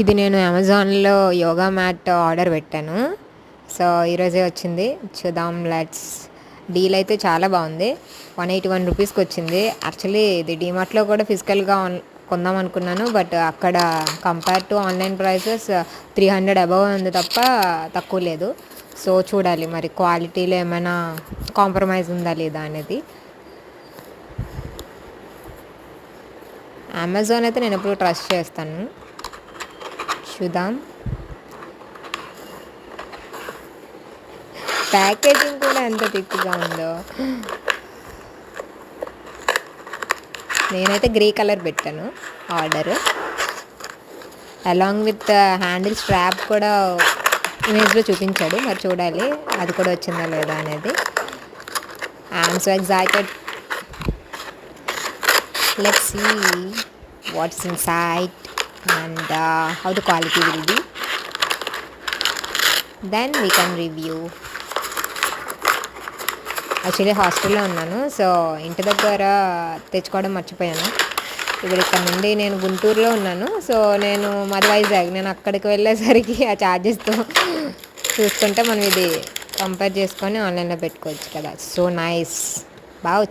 ఇది నేను అమెజాన్లో యోగా మ్యాట్ ఆర్డర్ పెట్టాను. సో ఈరోజే వచ్చింది. చూద్దాం, లెట్స్. డీల్ అయితే చాలా బాగుంది. 181 రూపీస్కి వచ్చింది. యాక్చువల్లీ ఇది డీమార్ట్లో కూడా ఫిజికల్గా కొందాం అనుకున్నాను. బట్ అక్కడ compare to online prices 300 above ఉంది తప్ప తక్కువ లేదు. సో చూడాలి మరి క్వాలిటీలో ఏమైనా కాంప్రమైజ్ ఉందా లేదా అనేది. అమెజాన్ అయితే నేను ఎప్పుడు ట్రస్ట్ చేస్తాను. చూద్దాం. ప్యాకేజింగ్ కూడా ఎంత థిక్గా ఉందో. నేనైతే గ్రే కలర్ పెట్టాను order. Along with handle strap కూడా ఇమేజ్లో చూపించాడు. మరి చూడాలి అది కూడా వచ్చిందా లేదా అనేది. I'm so excited. Let's see what's inside and how the quality will be, then we can review. Actually హాస్టల్లో ఉన్నాను. సో ఇంటి దగ్గర తెచ్చుకోవడం మర్చిపోయాను. ఇప్పుడు ఇక్కడ నుండి నేను గుంటూరులో ఉన్నాను. సో మాది వైజాగ్. నేను అక్కడికి వెళ్ళేసరికి ఆ ఛార్జెస్తో చూసుకుంటే మనం ఇది కంపేర్ చేసుకొని ఆన్లైన్లో పెట్టుకోవచ్చు కదా. సో నైస్, బాగా వచ్చింది.